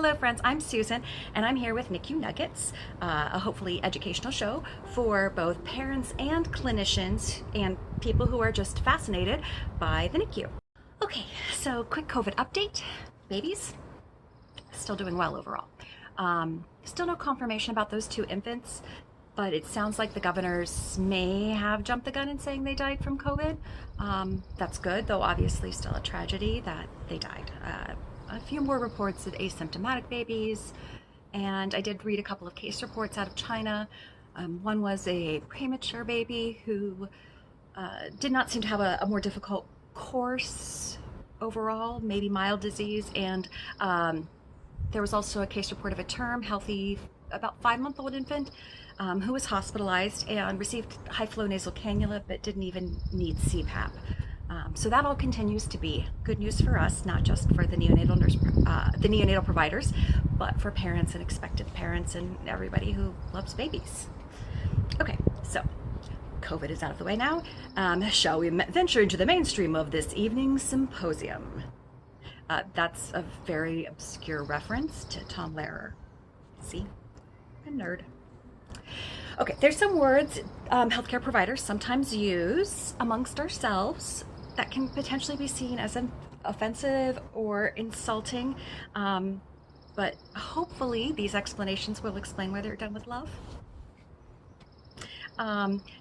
Hello friends, I'm Susan and I'm here with NICU Nuggets, a hopefully educational show for both parents and clinicians and people who are just fascinated by the NICU. Okay, so quick COVID update. Babies, still doing well overall. Still no confirmation about those two infants, but it sounds like the governors may have jumped the gun in saying they died from COVID. That's good, though obviously still a tragedy that they died. A few more reports of asymptomatic babies, and I did read a couple of case reports out of China. One was a premature baby who did not seem to have a more difficult course overall, maybe mild disease, and there was also a case report of a term, healthy, about 5-month-old infant who was hospitalized and received high flow nasal cannula but didn't even need CPAP. So that all continues to be good news for us, not just for the neonatal providers, but for parents and expectant parents and everybody who loves babies. Okay, so COVID is out of the way now. Shall we venture into the mainstream of this evening's symposium? That's a very obscure reference to Tom Lehrer. See? A nerd. Okay, there's some words healthcare providers sometimes use amongst ourselves that can potentially be seen as offensive or insulting, but hopefully these explanations will explain why they're done with love.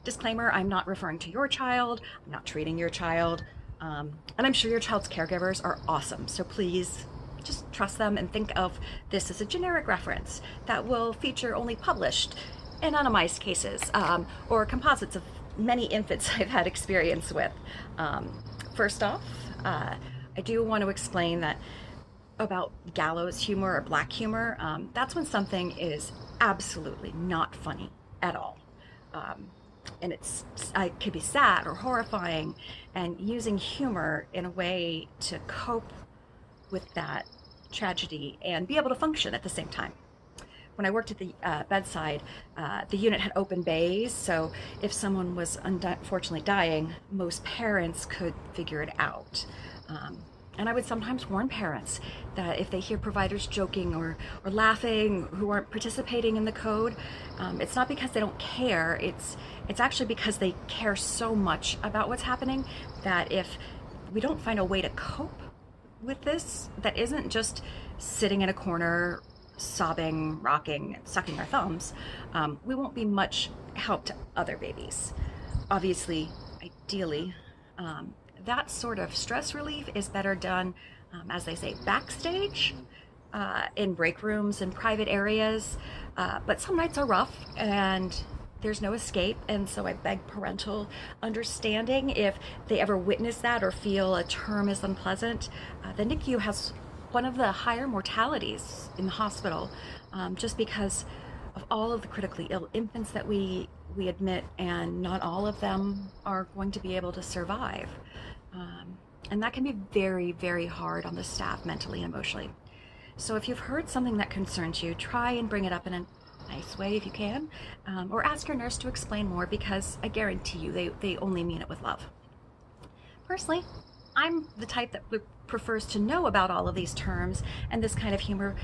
Disclaimer, I'm not referring to your child, I'm not treating your child, and I'm sure your child's caregivers are awesome, so please just trust them and think of this as a generic reference that will feature only published anonymized cases or composites of many infants I've had experience with. First off, I do want to explain that about gallows humor or black humor. That's when something is absolutely not funny at all. And it could be sad or horrifying, and using humor in a way to cope with that tragedy and be able to function at the same time. When I worked at the bedside, the unit had open bays, so if someone was unfortunately dying, most parents could figure it out. And I would sometimes warn parents that if they hear providers joking or laughing who aren't participating in the code, it's not because they don't care, it's actually because they care so much about what's happening that if we don't find a way to cope with this that isn't just sitting in a corner sobbing, rocking, and sucking our thumbs, we won't be much help to other babies. Obviously, ideally, that sort of stress relief is better done, as they say, backstage, in break rooms and private areas, but some nights are rough and there's no escape, and so I beg parental understanding if they ever witness that or feel a term is unpleasant. The NICU has one of the higher mortalities in the hospital, just because of all of the critically ill infants that we admit, and not all of them are going to be able to survive. And that can be very, very hard on the staff mentally and emotionally. So if you've heard something that concerns you, try and bring it up in a nice way if you can, or ask your nurse to explain more, because I guarantee you they only mean it with love. Personally, I'm the type that prefers to know about all of these terms and this kind of humor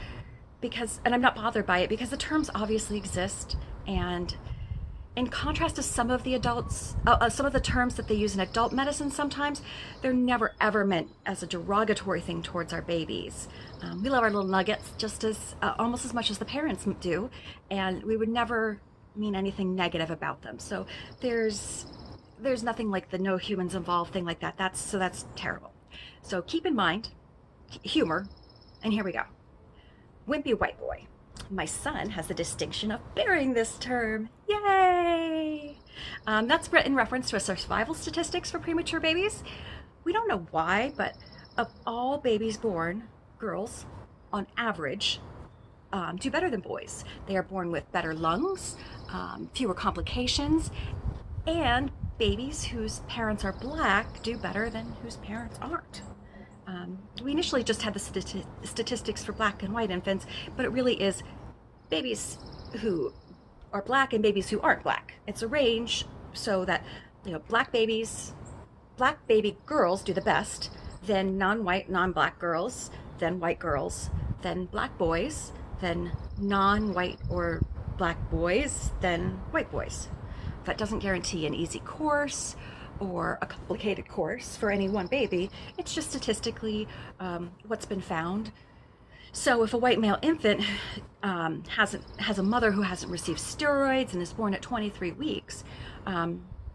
and I'm not bothered by it because the terms obviously exist, and in contrast to some of the terms that they use in adult medicine, sometimes they're never ever meant as a derogatory thing towards our babies. We love our little nuggets just as almost as much as the parents do, and we would never mean anything negative about them. So there's nothing like the no humans involved thing like that. That's terrible. So keep in mind humor, and here we go. Wimpy white boy. My son has the distinction of bearing this term. Yay! That's in reference to survival statistics for premature babies. We don't know why, but of all babies born, girls, on average, do better than boys. They are born with better lungs, fewer complications, and babies whose parents are black do better than whose parents aren't. We initially just had the statistics for black and white infants, but it really is babies who are black and babies who aren't black. It's a range so that, black baby girls do the best, then non-white, non-black girls, then white girls, then black boys, then non-white or black boys, then white boys. That doesn't guarantee an easy course or a complicated course for any one baby. It's just statistically what's been found. So if a white male infant has a mother who hasn't received steroids and is born at 23 weeks,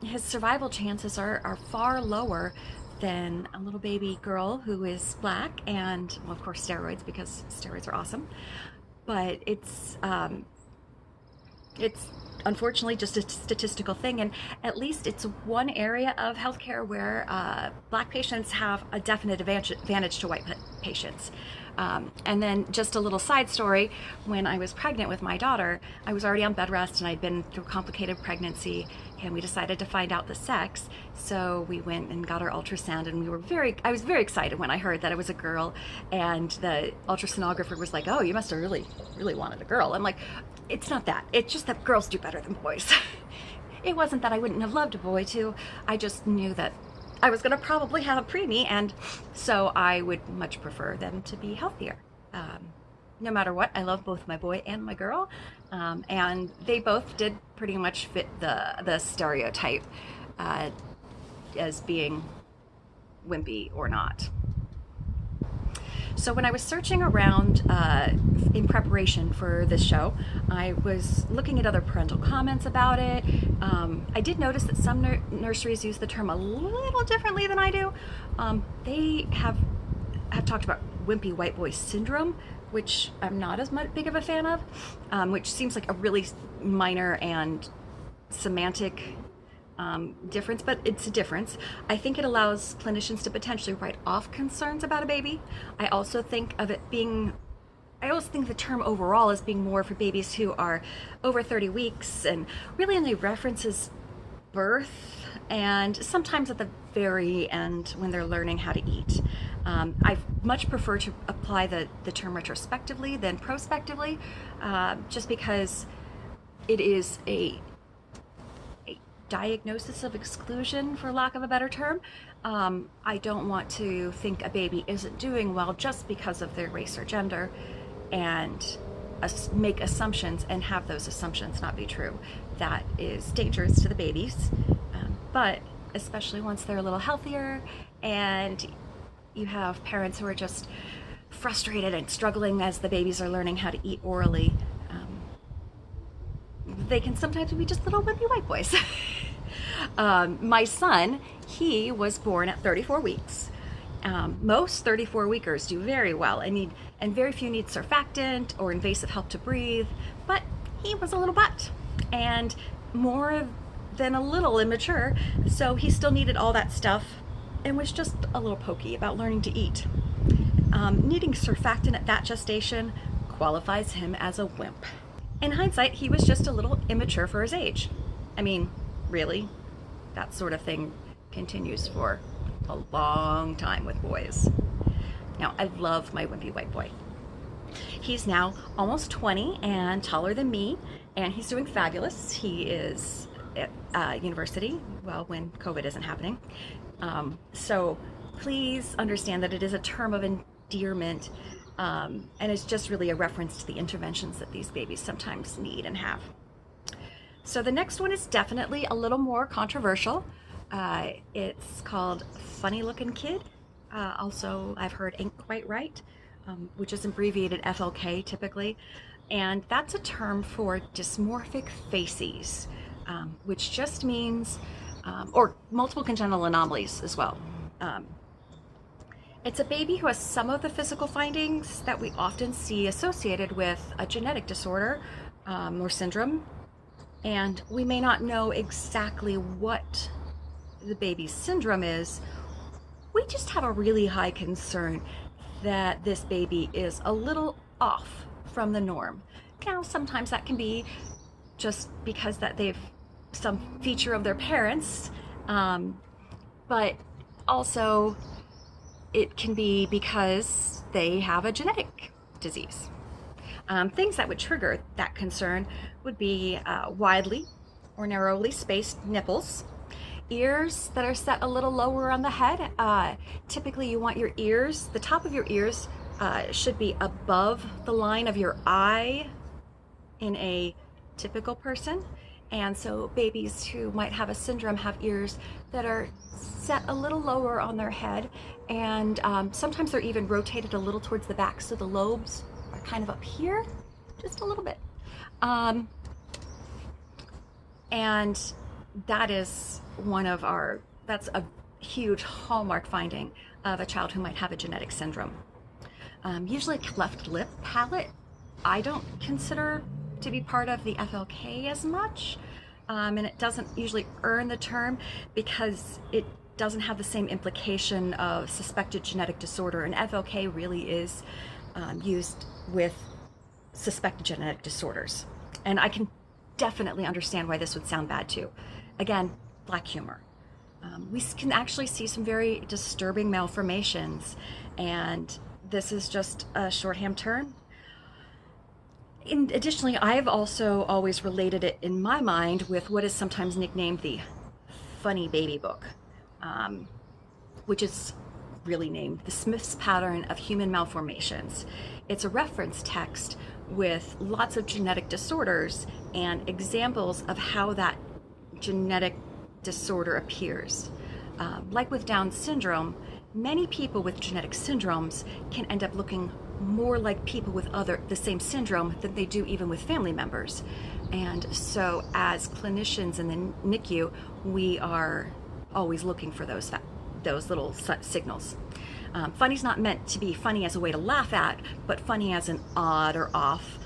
his survival chances are far lower than a little baby girl who is black and, well, of course, steroids, because steroids are awesome. But it's unfortunately just a statistical thing, and at least it's one area of healthcare where black patients have a definite advantage to white patients. And then just a little side story, when I was pregnant with my daughter, I was already on bed rest and I'd been through a complicated pregnancy, and we decided to find out the sex. So we went and got our ultrasound, and I was very excited when I heard that it was a girl, and the ultrasonographer was like, "Oh, you must have really, really wanted a girl." I'm like, "It's not that. It's just that girls do better than boys." It wasn't that I wouldn't have loved a boy too. I just knew that I was going to probably have a preemie, and so I would much prefer them to be healthier. No matter what, I love both my boy and my girl, and they both did pretty much fit the stereotype as being wimpy or not. So when I was searching around in preparation for this show, I was looking at other parental comments about it. I did notice that some nurseries use the term a little differently than I do. They have talked about wimpy white boy syndrome, which I'm not as big of a fan of, which seems like a really minor and semantic difference, but it's a difference. I think it allows clinicians to potentially write off concerns about a baby. I also think the term overall as being more for babies who are over 30 weeks, and really only references birth and sometimes at the very end when they're learning how to eat. I much prefer to apply the term retrospectively than prospectively, just because it is a diagnosis of exclusion, for lack of a better term. I don't want to think a baby isn't doing well just because of their race or gender, and make assumptions and have those assumptions not be true. That is dangerous to the babies, but especially once they're a little healthier and you have parents who are just frustrated and struggling as the babies are learning how to eat orally. They can sometimes be just little wimpy white boys. My son, he was born at 34 weeks. Most 34 weekers do very well and very few need surfactant or invasive help to breathe, but he was a little butt and more than a little immature, so he still needed all that stuff and was just a little pokey about learning to eat. Needing surfactant at that gestation qualifies him as a wimp. In hindsight, he was just a little immature for his age. I mean, really, that sort of thing continues for a long time with boys. Now, I love my wimpy white boy. He's now almost 20 and taller than me, and he's doing fabulous. He is at university, well, when COVID isn't happening. So please understand that it is a term of endearment, and it's just really a reference to the interventions that these babies sometimes need and have. So the next one is definitely a little more controversial. It's called Funny Looking Kid. Also, I've heard Ain't Quite Right, which is abbreviated FLK typically. And that's a term for dysmorphic facies, which just means, or multiple congenital anomalies as well. It's a baby who has some of the physical findings that we often see associated with a genetic disorder or syndrome. And we may not know exactly what the baby's syndrome is. We just have a really high concern that this baby is a little off from the norm. Now, sometimes that can be just because that they've some feature of their parents, but also it can be because they have a genetic disease. Things that would trigger that concern would be widely or narrowly spaced nipples, ears that are set a little lower on the head. Typically you want your ears, the top of your ears, should be above the line of your eye in a typical person. And so babies who might have a syndrome have ears that are set a little lower on their head, and sometimes they're even rotated a little towards the back, so the lobes are kind of up here, just a little bit. And that is that's a huge hallmark finding of a child who might have a genetic syndrome. Usually cleft lip palate, I don't consider to be part of the FLK as much, and it doesn't usually earn the term because it doesn't have the same implication of suspected genetic disorder, and FLK really is used with suspected genetic disorders. And I can definitely understand why this would sound bad too. Again, black humor. We can actually see some very disturbing malformations, and this is just a shorthand term. Additionally, I've also always related it in my mind with what is sometimes nicknamed the funny baby book, which is really named The Smith's Pattern of Human Malformations. It's a reference text with lots of genetic disorders and examples of how that genetic disorder appears. Like with Down syndrome, many people with genetic syndromes can end up looking more like people with the same syndrome than they do even with family members. And so as clinicians in the NICU, we are always looking for those little signals. Funny's not meant to be funny as a way to laugh at, but funny as an odd or off.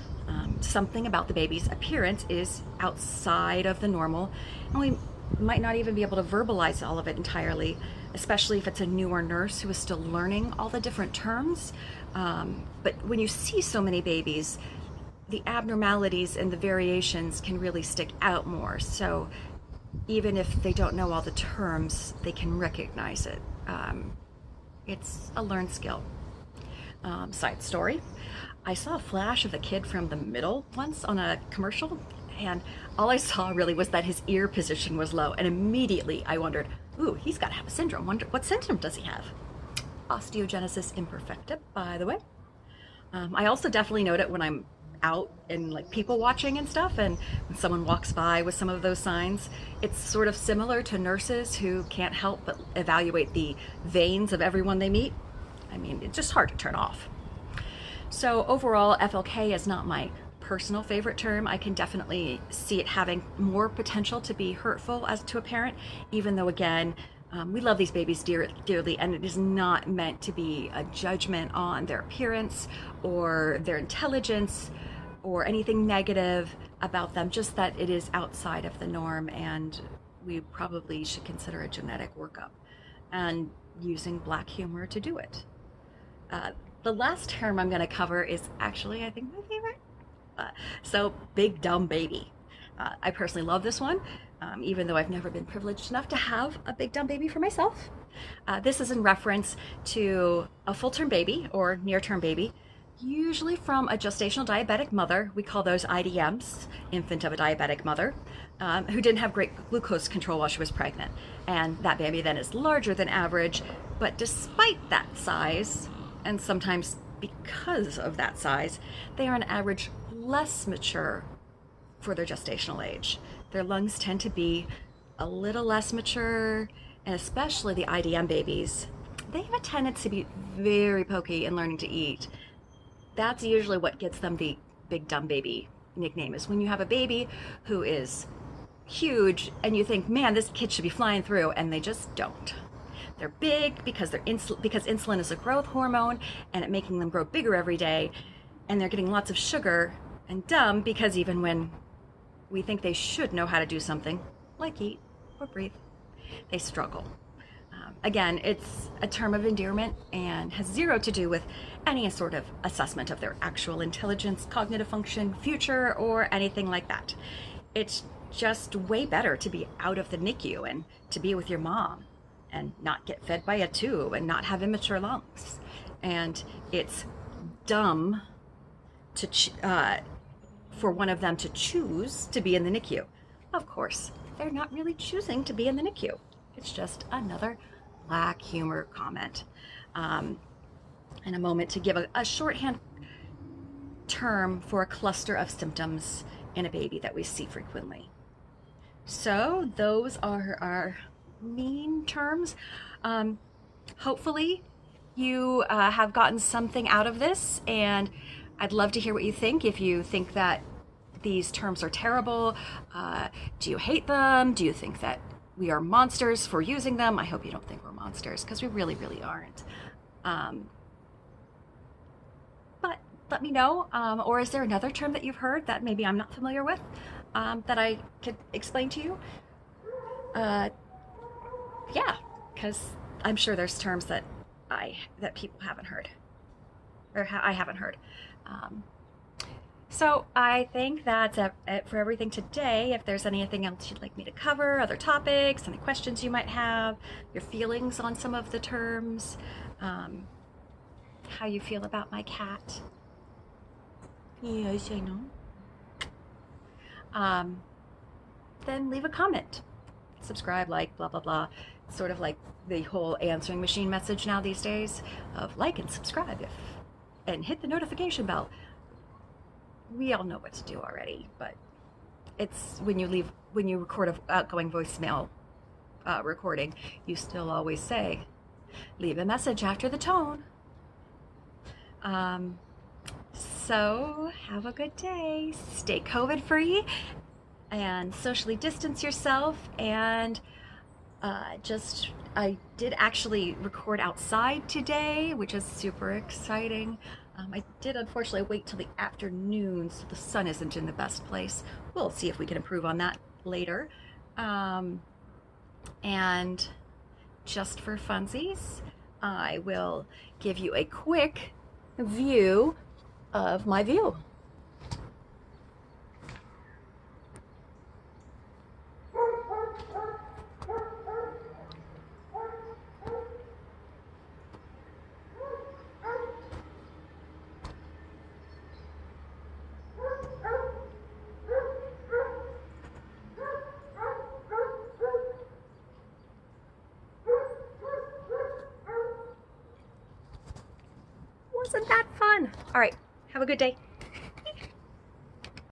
Something about the baby's appearance is outside of the normal, and we might not even be able to verbalize all of it entirely, especially if it's a newer nurse who is still learning all the different terms. But when you see so many babies, the abnormalities and the variations can really stick out more. So even if they don't know all the terms, they can recognize it. It's a learned skill. Side story, I saw a flash of the kid from the middle once on a commercial, and all I saw really was that his ear position was low, and immediately I wondered, ooh, he's got to have a syndrome. Wonder what syndrome does he have? Osteogenesis imperfecta, by the way. I also definitely note it when I'm out and like people watching and stuff, and when someone walks by with some of those signs. It's sort of similar to nurses who can't help but evaluate the veins of everyone they meet. I mean, it's just hard to turn off. So overall, FLK is not my personal favorite term. I can definitely see it having more potential to be hurtful as to a parent, even though again, we love these babies dearly, and it is not meant to be a judgment on their appearance or their intelligence or anything negative about them, just that it is outside of the norm, and we probably should consider a genetic workup and using black humor to do it. The last term I'm going to cover is actually, I think, my favorite. So, big dumb baby. I personally love this one, even though I've never been privileged enough to have a big dumb baby for myself. This is in reference to a full-term baby or near-term baby, usually from a gestational diabetic mother. We call those IDMs, infant of a diabetic mother, who didn't have great glucose control while she was pregnant. And that baby then is larger than average, but despite that size, and sometimes because of that size, they are on average less mature for their gestational age. Their lungs tend to be a little less mature, and especially the IDM babies, they have a tendency to be very pokey in learning to eat. That's usually what gets them the big dumb baby nickname, is when you have a baby who is huge and you think, man, this kid should be flying through, and they just don't. They're big because insulin is a growth hormone and it's making them grow bigger every day, and they're getting lots of sugar, and dumb because even when we think they should know how to do something like eat or breathe, they struggle. Again, it's a term of endearment and has zero to do with any sort of assessment of their actual intelligence, cognitive function, future, or anything like that. It's just way better to be out of the NICU and to be with your mom and not get fed by a tube and not have immature lungs. And it's dumb to for one of them to choose to be in the NICU. Of course, they're not really choosing to be in the NICU. It's just another black humor comment. in a moment to give a shorthand term for a cluster of symptoms in a baby that we see frequently. So those are our main terms. Hopefully you have gotten something out of this, and I'd love to hear what you think. If you think that these terms are terrible, do you hate them? Do you think that we are monsters for using them? I hope you don't think we're monsters, because we really, really aren't. But let me know. Or is there another term that you've heard that maybe I'm not familiar with that I could explain to you? Yeah, because I'm sure there's terms that people haven't heard, or I haven't heard. Um, so I think that's it for everything today. If there's anything else you'd like me to cover, other topics, any questions you might have, your feelings on some of the terms, um, how you feel about my cat. Yes, I know. Um, then leave a comment, subscribe, like, blah, blah, blah. It's sort of like the whole answering machine message now these days of like and subscribe and hit the notification bell. We all know what to do already, but it's when you record a outgoing voicemail recording, you still always say, leave a message after the tone. So have a good day. Stay COVID free and socially distance yourself. And I did actually record outside today, which is super exciting. I did unfortunately wait till the afternoon, so the sun isn't in the best place. We'll see if we can improve on that later. And just for funsies, I will give you a quick view of my view. Wasn't that fun? All right, have a good day.